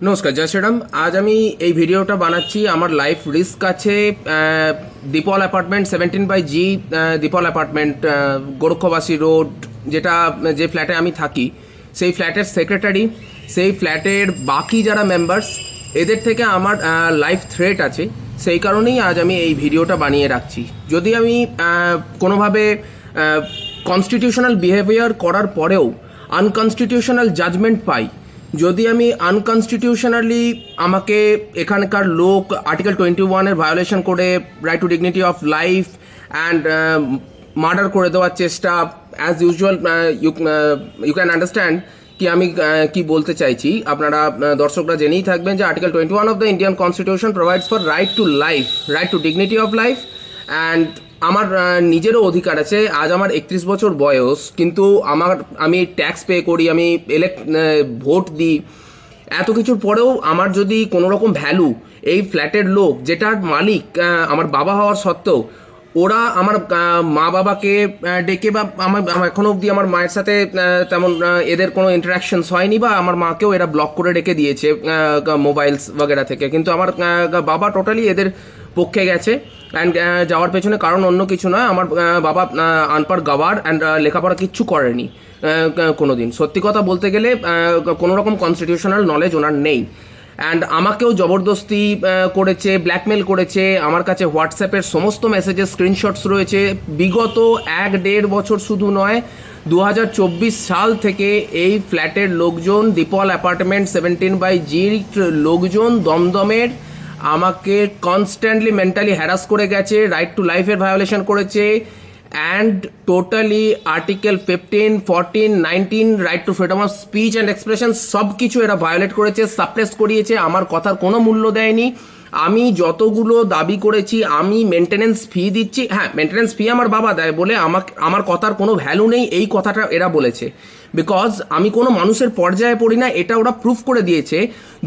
নমস্কার, জয় শ্রীরাম। আজ আমি এই ভিডিওটা বানাচ্ছি। আমার লাইফ রিস্ক আছে Deepal apartment 17/G, Deepal apartment, Gorakshabasi road, যে ফ্ল্যাটে আমি থাকি সেই ফ্ল্যাটের সেক্রেটারি, সেই ফ্ল্যাটের বাকি যারা মেম্বার্স, এদের থেকে আমার লাইফ থ্রেট আছে। সেই কারণেই আজ আমি এই ভিডিওটা বানিয়ে রাখছি। যদি আমি কোনোভাবে কনস্টিটিউশনাল বিহেভিয়ার করার পরেও আনকনস্টিটিউশনাল জাজমেন্ট পাই, যদি আমি আনকনস্টিটিউশনালি আমাকে এখানকার লোক আর্টিকেল 21-এর ভায়োলেশন করে right to dignity of life and murder করে দেওয়ার চেষ্টা, as usual you can understand কি আমি কি বলতে চাইছি। আপনারা দর্শকরা জেনেই থাকবেন যে article 21 of the Indian constitution provides for right to life, right to dignity of life and আমার নিজেরও অধিকার আছে। আজ আমার 31 বছর বয়স, কিন্তু আমি ট্যাক্স পে করি, আমি ভোট দিই, এত কিছুর পরেও আমার যদি কোনো রকম ভ্যালু এই ফ্ল্যাটের লোক, যেটার মালিক আমার বাবা হওয়ার সত্ত্বেও, ওরা আমার মা বাবাকে ডেকে বা আমার এখনো অবধি আমার মায়ের সাথে তেমন এদের কোনো ইন্টারাকশনস হয়নি, বা আমার মাকেও এরা ব্লক করে রেখে দিয়েছে মোবাইলস বগেরা থেকে, কিন্তু আমার বাবা টোটালি এদের পক্ষে গেছে। অ্যান্ড যাওয়ার পেছনে কারণ অন্য কিছু নয়, আমার বাবা আনপাড় গাওয়ার অ্যান্ড লেখাপড়া কিচ্ছু করেনি কোনো দিন। সত্যি কথা বলতে গেলে কোনো রকম কনস্টিটিউশনাল নলেজ ওনার নেই। অ্যান্ড আমাকেও জবরদস্তি করেছে, ব্ল্যাকমেল করেছে। আমার কাছে হোয়াটসঅ্যাপের সমস্ত মেসেজের স্ক্রিনশটস রয়েছে। বিগত 1-1.5 বছর শুধু নয়, 2024 সাল থেকে এই ফ্ল্যাটের লোকজন, দীপল অ্যাপার্টমেন্ট 17/G লোকজন দমদমের আমাকে কনস্ট্যান্টলি মেন্টালি হ্যারাস করে গেছে, রাইট টু লাইফের ভায়োলেশন করেছে, and totally article 15, 14, 19 right two freedom of speech and expression সব কিছু এরা ভায়োলেট করেছে, সাপ্রেস করিয়েছে। আমার কথার কোনো মূল্য দেয়নি। আমি যতগুলো দাবি করেছি, আমি মেনটেনেন্স ফি দিচ্ছি, হ্যাঁ মেনটেনেন্স ফি আমার বাবা দেয় বলে আমার কথার কোনো ভ্যালু নেই, এই কথাটা এরা বলেছে। বিকজ আমি কোনো মানুষের পর্যায়ে পড়ি না, এটা ওরা প্রুফ করে দিয়েছে।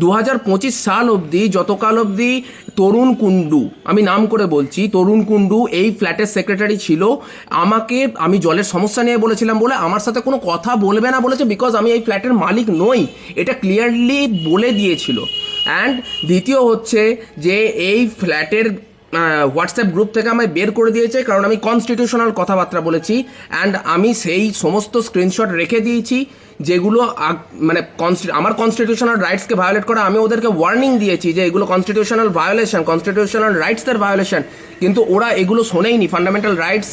2025 সাল অবধি, যতকাল অবধি তরুণ কুণ্ডু, আমি নাম করে বলছি, তরুণ কুণ্ডু এই ফ্ল্যাটের সেক্রেটারি ছিল, আমি জলের সমস্যা নিয়ে বলেছিলাম বলে আমার সাথে কোনো কথা বলবে না বলেছে, বিকজ আমি এই ফ্ল্যাটের মালিক নই, এটা ক্লিয়ারলি বলে দিয়েছিল। অ্যান্ড দ্বিতীয় হচ্ছে যে এই ফ্ল্যাটের হোয়াটসঅ্যাপ গ্রুপ থেকে আমায় বের করে দিয়েছে, কারণ আমি কনস্টিটিউশনাল কথাবার্তা বলেছি। অ্যান্ড আমি সেই সমস্ত স্ক্রিনশট রেখে দিয়েছি যেগুলো মানে আমার কনস্টিটিউশনাল রাইটসকে ভায়োলেট করা। আমি ওদেরকে ওয়ার্নিং দিয়েছি যে এগুলো কনস্টিটিউশনাল ভায়োলেশন, কনস্টিটিউশনাল রাইটসদের ভায়োলেশন, কিন্তু ওরা এগুলো শোনেইনি। ফান্ডামেন্টাল রাইটস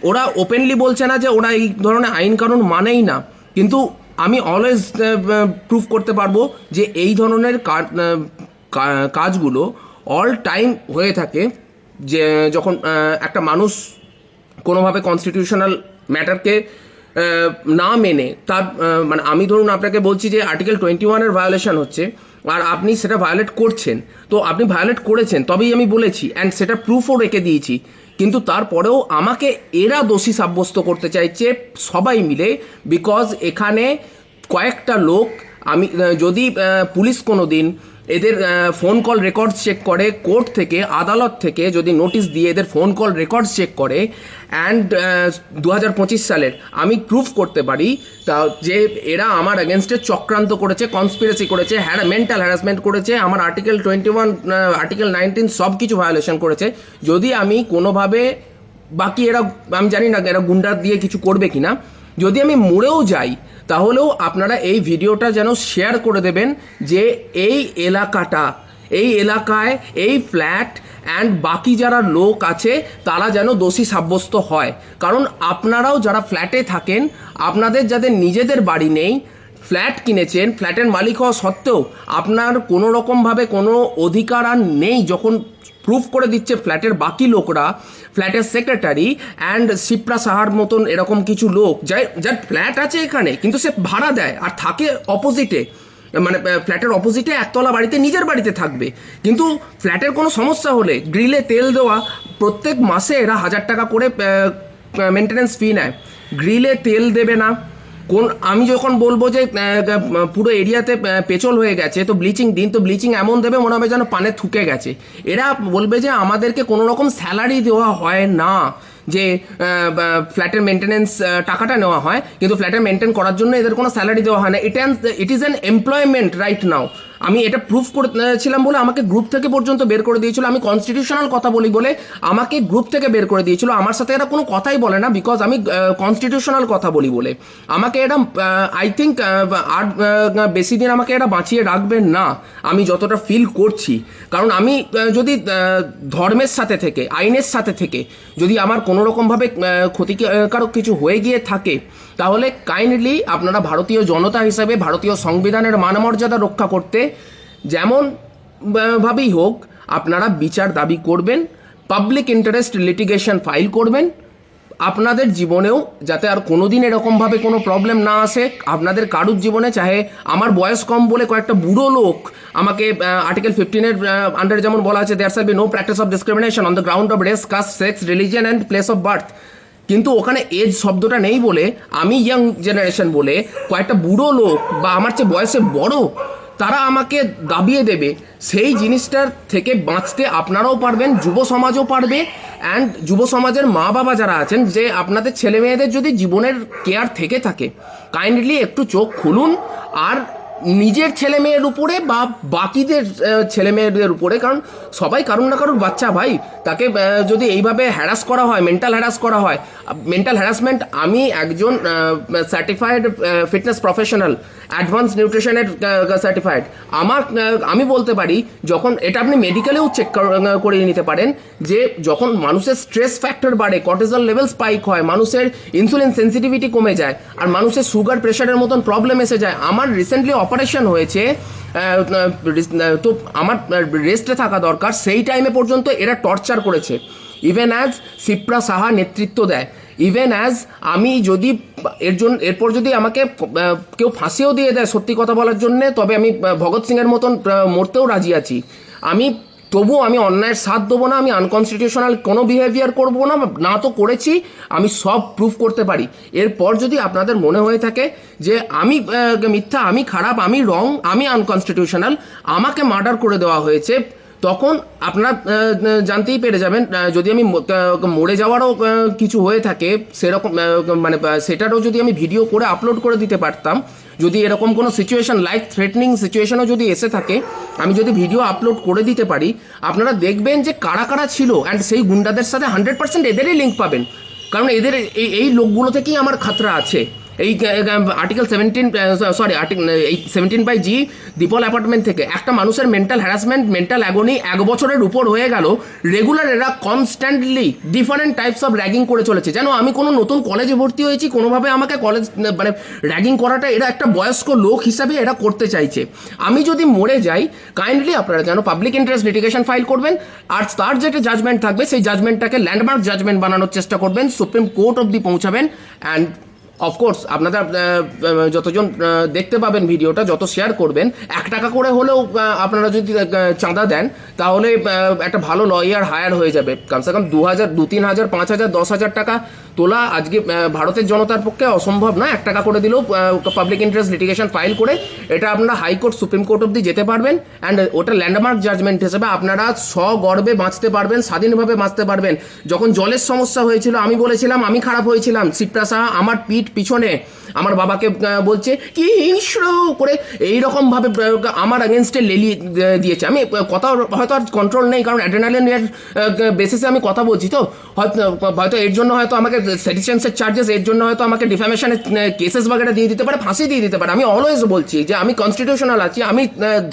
ওরা ওপেনলি বলছে না যে ওরা এই ধরনের আইন কানুন মানেই না, কিন্তু আমি অলওয়েজ প্রুফ করতে পারবো যে এই ধরনের কাজগুলো অল টাইম হয়ে থাকে। যে যখন একটা মানুষ কোনোভাবে কনস্টিটিউশনাল ম্যাটারকে না মেনে তার মানে আমি ধরুন আপনাকে বলছি যে আর্টিকেল 21-এর ভায়োলেশন হচ্ছে, আর আপনি সেটা ভায়োলেট করছেন, তো আপনি ভায়োলেট করেছেন তবেই আমি বলেছি, অ্যান্ড সেটা প্রুফও রেখে দিয়েছি, কিন্তু তারপরেও আমাকে এরা দোষী সাব্যস্ত করতে চাইছে সবাই মিলে। বিকজ এখানে কয়েকটা লোক, আমি যদি পুলিশ কোনো দিন এদের ফোন কল রেকর্ডস চেক করে, কোর্ট থেকে, আদালত থেকে যদি নোটিশ দিয়ে এদের ফোন কল রেকর্ডস চেক করে, অ্যান্ড 2025 সালের আমি প্রুফ করতে পারি তা যে এরা আমার এগেনস্টে চক্রান্ত করেছে, কনস্পিরেসি করেছে, মেন্টাল হ্যারাসমেন্ট করেছে, আমার আর্টিকেল 21, আর্টিকেল 19 সব কিছু ভায়োলেশন করেছে, যদি আমি কোনোভাবে, বাকি এরা আমি জানি না এরা গুন্ডা দিয়ে কিছু করবে কিনা, যদি আমি মরেও যাই তাহলেও আপনারা এই ভিডিওটা যেন শেয়ার করে দেবেন যে এই এলাকায় এই ফ্ল্যাট অ্যান্ড বাকি যারা লোক আছে তারা যেন দোষী সাব্যস্ত হয়। কারণ আপনারাও যারা ফ্ল্যাটে থাকেন, আপনাদের যাদের নিজেদের বাড়ি নেই, ফ্ল্যাট কিনেছেন, ফ্ল্যাটের মালিক হওয়া সত্ত্বেও আপনার কোনো রকমভাবে কোনো অধিকার আর নেই, যখন প্রুফ করে দিচ্ছে ফ্ল্যাটের বাকি লোকরা, ফ্ল্যাটের সেক্রেটারি অ্যান্ড শিপ্রা সাহার মতন এরকম কিছু লোক, যার ফ্ল্যাট আছে এখানে কিন্তু সে ভাড়া দেয় আর থাকে অপোজিটে, মানে ফ্ল্যাটের অপোজিটে একতলা বাড়িতে, নিজের বাড়িতে থাকবে, কিন্তু ফ্ল্যাটের কোনো সমস্যা হলে গ্রিলে তেল দেওয়া, প্রত্যেক মাসে এরা 1000 টাকা করে মেনটেন্যান্স ফি নেয়, গ্রিলে তেল দেবে না। আমি যখন বলবো যে পুরো এরিয়াতে পেচল হয়ে গেছে তো ব্লিচিং দিন, তো ব্লিচিং এমন দেবে মনে হবে যেন পানে থুকে গেছে। এরা বলবে যে আমাদেরকে কোনো রকম স্যালারি দেওয়া হয় না, যে ফ্ল্যাটের মেনটেন্যান্স টাকাটা নেওয়া হয়, কিন্তু ফ্ল্যাটের মেনটেন করার জন্য এদের কোনো স্যালারি দেওয়া হয় না। It is an employment right now. আমি এটা প্রুফ করেছিলাম বলে আমাকে গ্রুপ থেকে পর্যন্ত বের করে দিয়েছিল। আমি কনস্টিটিউশনাল কথা বলি বলে আমাকে গ্রুপ থেকে বের করে দিয়েছিল। আমার সাথে এরা কোনো কথাই বলে না, বিকজ আমি কনস্টিটিউশনাল কথা বলি বলে। আমাকে এটা আই থিঙ্ক আর বেশি দিন আমাকে এটা বাঁচিয়ে রাখবেন না, আমি যতটা ফিল করছি। কারণ আমি যদি ধর্মের সাথে থেকে, আইনের সাথে থেকে যদি আমার কোনো রকমভাবে ক্ষতিকারক কিছু হয়ে গিয়ে থাকে, তাহলে কাইন্ডলি আপনারা ভারতীয় জনতা হিসেবে ভারতীয় সংবিধানের মানমর্যাদা রক্ষা করতে যেমন ভাবেই হোক আপনারা বিচার দাবি করবেন, পাবলিক ইন্টারেস্ট লিটিগেশন ফাইল করবেন। আপনাদের জীবনেও যাতে আর কোনোদিন এরকমভাবে কোনো প্রবলেম না আসে আপনাদের কারুর জীবনে। চাহে আমার বয়স কম বলে কয়েকটা বুড়ো লোক আমাকে আর্টিকেল 15-এর আন্ডারে যেমন বলা আছে, there shall be no practice of discrimination on the ground of race, caste, sex, religion and place of birth, কিন্তু ওখানে এজ শব্দটা নেই বলে আমি ইয়াং জেনারেশন বলে কয়েকটা বুড়ো লোক বা আমার চেয়ে বয়সে বড় তারা আমাকে দাবিয়ে দেবে। সেই জিনিসটার থেকে বাঁচতে আপনারাও পারবেন, যুব সমাজও পারবে। অ্যান্ড যুব সমাজের মা বাবা যারা আছেন, যে আপনাদের ছেলে মেয়েদের যদি জীবনের কেয়ার থেকে থাকে, কাইন্ডলি একটু চোখ খুলুন। আর নিজের ছেলে মেয়ের উপরে বা বাকিদের ছেলে মেয়েদের উপরে, কারণ সবাই কারুর না কারুর বাচ্চা ভাই, তাকে যদি এইভাবে হ্যারাস করা হয়, মেন্টাল হ্যারাস করা হয়, মেন্টাল হ্যারাসমেন্ট, আমি একজন সার্টিফাইড ফিটনেস প্রফেশনাল, অ্যাডভান্স নিউট্রিশনের সার্টিফাইড, আমি বলতে পারি যখন এটা আপনি মেডিকেলেও চেক করে নিতে পারেন, যে যখন মানুষের স্ট্রেস ফ্যাক্টর বাড়ে, কর্টিসল লেভেল স্পাইক হয়, মানুষের ইনসুলিন সেন্সিটিভিটি কমে যায়, আর মানুষের সুগার প্রেশারের মতন প্রবলেম এসে যায়। আমার রিসেন্টলি অপারেশন হয়েছে, তো আমার রেস্টে থাকা দরকার, সেই টাইমে পর্যন্ত এরা টর্চার করেছে। ইভেন অ্যাজ শিপ্রা সাহা নেতৃত্ব দেয়, ইভেন অ্যাজ আমি যদি এরপর যদি আমাকে কেউ ফাঁসিও দিয়ে দেয় সত্যি কথা বলার জন্যে, তবে আমি ভগৎ সিংয়ের মতন মরতেও রাজি আছি। তবুও আমি অন্যায়ের সাথ দেবো না, আমি আনকনস্টিটিউশনাল কোনো বিহেভিয়ার করবো না, না তো করেছি, আমি সব প্রুফ করতে পারি। এরপর যদি আপনাদের মনে হয়ে থাকে যে আমি মিথ্যা, আমি খারাপ, আমি রং, আমি আনকনস্টিটিউশনাল, আমাকে মার্ডার করে দেওয়া হয়েছে, তখন আপনারা জানতেই পেরে যাবেন। যদি আমি মরে যাওয়ারও কিছু হয়ে থাকে সেরকম, মানে সেটারও যদি আমি ভিডিও করে আপলোড করে দিতে পারতাম, যদি এরকম কোনো সিচুয়েশন, লাইফ থ্রেটনিং সিচুয়েশনও যদি এসে থাকে, আমি যদি ভিডিও আপলোড করে দিতে পারি, আপনারা দেখবেন যে কারা কারা ছিল। অ্যান্ড সেই গুন্ডাদের সাথে 100% এদেরই লিঙ্ক পাবেন, কারণ এদের এই লোকগুলো থেকেই আমার খাতরা আছে। এই আর্টিকেল 17/G দীপল অ্যাপার্টমেন্ট থেকে একটা মানুষের মেন্টাল হ্যারাসমেন্ট, মেন্টাল অ্যাগনি 1 বছরের উপর হয়ে গেল, রেগুলার এরা constantly different types of ragging করে চলেছে। যেন আমি কোনো নতুন কলেজে ভর্তি হয়েছি, কোনোভাবে আমাকে কলেজ মানে র্যাগিং করাটা এরা একটা বয়স্ক লোক হিসাবে এরা করতে চাইছে। আমি যদি মরে যাই, কাইন্ডলি আপনারা যেন পাবলিক ইন্টারেস্ট লিটিগেশন ফাইল করবেন, আর তার যেটা জাজমেন্ট থাকবে সেই জাজমেন্টটাকে ল্যান্ডমার্ক জাজমেন্ট বানানোর চেষ্টা করবেন, সুপ্রিম কোর্ট অবধি পৌঁছাবেন। অ্যান্ড অফকোর্স আপনারা যতজন দেখতে পাবেন ভিডিওটা, যত শেয়ার করবেন, 1 টাকা করে হলেও আপনারা যদি চাঁদা দেন, তাহলে একটা ভালো লয়ার হায়ার হয়ে যাবে। কমসে কম 2,000, 2-3,000, 5,000, 10,000 টাকা তোলা আজকে ভারতের জনতার পক্ষে অসম্ভব না। 1 টাকা করে দিলেও পাবলিক ইন্টারেস্ট লিটিগেশন ফাইল করে এটা আপনারা হাইকোর্ট, সুপ্রিম কোর্ট অবধি যেতে পারবেন। অ্যান্ড ওটা ল্যান্ডমার্ক জাজমেন্ট হিসেবে আপনারা সগর্বে বাঁচতে পারবেন, স্বাধীনভাবে বাঁচতে পারবেন। যখন জলের সমস্যা হয়েছিল, আমি বলেছিলাম আমি খারাপ হয়েছিলাম, শিপ্রা সাহা আমার পিছনে আমার বাবাকে বলছে কি হিংস্র করে এইরকমভাবে আমার এগেনস্টে লেলিয়ে দিয়েছে। আমি কথা হয়তো আর কন্ট্রোল নেই, কারণ অ্যাড্রেনালিনের বেসিসে আমি কথা বলছি, তো হয়তো এর জন্য হয়তো আমাকে সেডিশনসের চার্জেস, এর জন্য হয়তো আমাকে ডিফামেশনের কেসেস বাগেরা দিয়ে দিতে পারে, ফাঁসি দিয়ে দিতে পারে। আমি অলওয়েজ বলছি যে আমি কনস্টিটিউশনাল আছি, আমি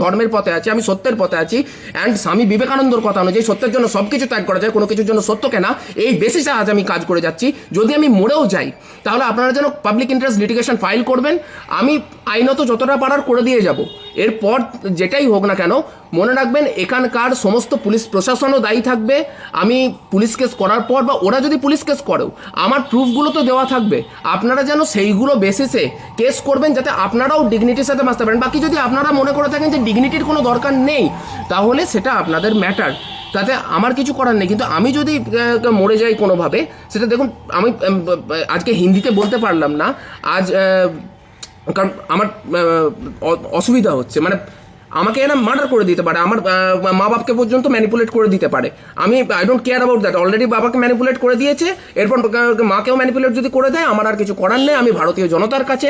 ধর্মের পথে আছি, আমি সত্যের পথে আছি। অ্যান্ড স্বামী বিবেকানন্দর কথা অনুযায়ী সত্যের জন্য সব কিছু ত্যাগ করা যায়, কোনো কিছুর জন্য সত্যকে না, এই বেসিসে আজ আমি কাজ করে যাচ্ছি। যদি আমি মরেও যাই, তাহলে আপনারা যেন পাবলিক ইন্টারেস্ট লিটিগেশন ফাইল করবেন, আমি আইনত যতটা পারার করে দিয়ে যাব। এরপর যেটাই হোক না কেন, মনে রাখবেন এখানকার সমস্ত পুলিশ প্রশাসনও দায়ী থাকবে। আমি পুলিশ কেস করার পর, বা ওরা যদি পুলিশ কেস করেও, আমার প্রুফগুলো তো দেওয়া থাকবে, আপনারা যেন সেইগুলো বেসিসে কেস করবেন, যাতে আপনারাও ডিগনিটির সাথে বাঁচতে পারেন। বাকি যদি আপনারা মনে করে থাকেন যে ডিগনিটির কোনো দরকার নেই, তাহলে সেটা আপনাদের ম্যাটার, তাতে আমার কিছু করার নেই। কিন্তু আমি যদি মরে যাই কোনোভাবে, সেটা দেখুন, আমি আজকে হিন্দিতে বলতে পারলাম না আজ, কারণ আমার অসুবিধা হচ্ছে, মানে আমাকে এরা মার্ডার করে দিতে পারে, আমার মা বাপকে পর্যন্ত ম্যানিপুলেট করে দিতে পারে। আমি I don't care about that, already বাবাকে ম্যানিপুলেট করে দিয়েছে, এরপর মাকেও ম্যানিপুলেট যদি করে দেয়, আমার আর কিছু করার নেই। আমি ভারতীয় জনতার কাছে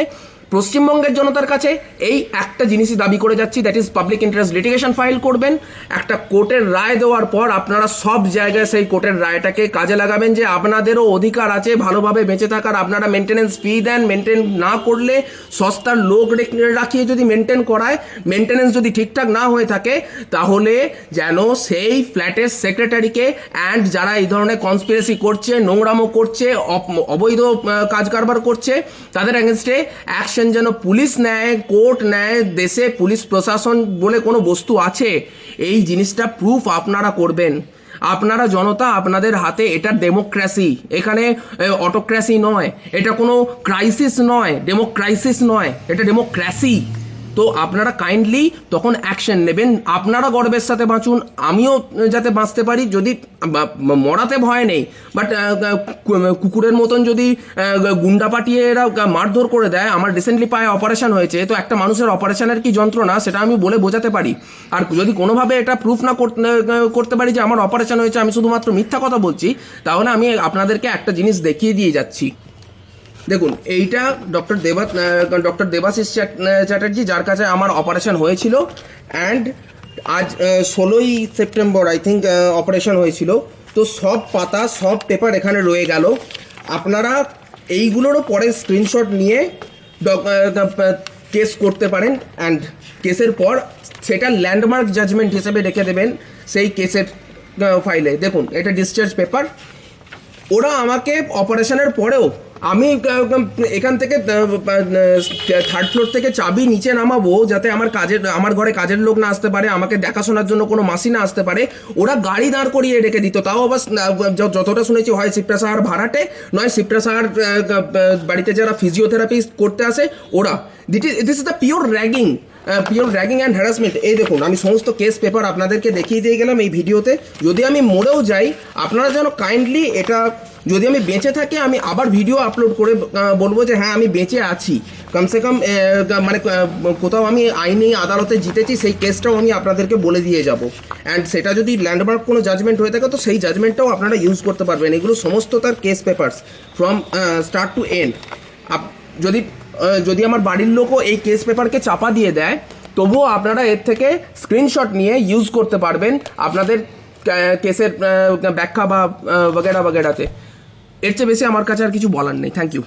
পশ্চিমবঙ্গের জনতার কাছে এই একটা জিনিসই দাবি করে যাচ্ছি, that is public interest litigation file করবেন। একটা কোর্টের রায় দেওয়ার পর আপনারা সব জায়গায় সেই কোর্টের রায়টাকে কাজে লাগাবেন যে আপনাদেরও অধিকার আছে ভালোভাবে বেঁচে থাকার। আপনারা মেনটেন্যান্স ফি দেন, মেনটেন না করলে সস্তার লোক রাখিয়ে যদি মেনটেন করায়, মেনটেন্যান্স যদি ঠিকঠাক না হয়ে থাকে, তাহলে যেন সেই ফ্ল্যাটের সেক্রেটারিকে অ্যান্ড যারা এই ধরনের কনস্পিরেসি করছে, নোংরামো করছে, অবৈধ কাজ কারবার করছে, তাদের অ্যাগেনস্টে অ্যাকশন যেন পুলিশ নেয়, কোর্ট নেয়। দেশে পুলিশ প্রশাসন বলে কোনো বস্তু আছে, এই জিনিসটা প্রুফ আপনারা করবেন। আপনারা জনতা, আপনাদের হাতে। এটা ডেমোক্রেসি, এখানে অটোক্রেসি নয়, এটা কোনো ক্রাইসিস নয়, ডেমোক্রাইসিস নয়, এটা ডেমোক্রেসি। তো আপনারা কাইন্ডলি তখন অ্যাকশন নেবেন। আপনারা গর্বের সাথে বাঁচুন, আমিও যাতে বাঁচতে পারি। যদি মরাতে ভয় নেই, বাট কুকুরের মতন যদি গুন্ডা পাঠিয়ে এরা মারধর করে দেয়। আমার রিসেন্টলি পায়ে অপারেশন হয়েছে, তো একটা মানুষের অপারেশনের কি যন্ত্রণা সেটা আমি বলে বোঝাতে পারি। আর যদি কোনোভাবে এটা প্রুফ না করতে পারি যে আমার অপারেশন হয়েছে, আমি শুধুমাত্র মিথ্যা কথা বলছি, তাহলে আমি আপনাদেরকে একটা জিনিস দেখিয়ে দিয়ে যাচ্ছি। দেখুন, এইটা ডক্টর দেবাশিস চ্যাটার্জি, যার কাছে আমার অপারেশন হয়েছিল। অ্যান্ড আজ 16ই সেপ্টেম্বর আই থিঙ্ক অপারেশন হয়েছিল। তো সব পাতা, সব পেপার এখানে রয়ে গেল। আপনারা এইগুলোরও পরে স্ক্রিনশট নিয়ে কেস করতে পারেন। অ্যান্ড কেসের পর সেটা ল্যান্ডমার্ক জাজমেন্ট হিসেবে রেখে দেবেন সেই কেসের ফাইলে। দেখুন, এটা ডিসচার্জ পেপার। ওরা আমাকে অপারেশনের পরেও, আমি এখান থেকে থার্ড ফ্লোর থেকে চাবি নিচে নামাবো যাতে আমার ঘরে কাজের লোক না আসতে পারে, আমাকে দেখাশোনার জন্য কোনো মাসি না আসতে পারে, ওরা গাড়ি দাঁড় করিয়ে রেখে দিত। তাও আবার যতটা শুনেছি, হয় শিপ্রা সাহার ভাড়াটে, নয় শিপ্রা সাহার বাড়িতে যারা ফিজিওথেরাপি করতে আসে ওরা। This is the pure ragging and harassment. এই দেখুন, আমি সমস্ত কেস পেপার আপনাদেরকে দেখিয়ে দিয়ে গেলাম এই ভিডিওতে। যদি আমি মরেও যাই, আপনারা যেন কাইন্ডলি এটা, যদি আমি বেঁচে থাকি, আমি আবার ভিডিও আপলোড করে বলবো যে হ্যাঁ আমি বেঁচে আছি, কমসে কম মানে কোথাও আমি আইনি আদালতে জিতেছি, সেই কেসটাও আমি আপনাদেরকে বলে দিয়ে যাব। অ্যান্ড সেটা যদি ল্যান্ডমার্ক কোনো জাজমেন্ট হয়ে থাকে, তো সেই জাজমেন্টটাও আপনারা ইউজ করতে পারবেন। এগুলো সমস্ত তার case papers from start to end. যদি আমার বাড়ির লোকও এই কেস পেপারকে চাপা দিয়ে দেয়, তবুও আপনারা এর থেকে স্ক্রিনশট নিয়ে ইউজ করতে পারবেন আপনাদের কেসের ব্যাখ্যা বা বগেরা বগেরাতে। এর চেয়ে বেশি আমার কাছে আর কিছু বলার নেই। Thank you.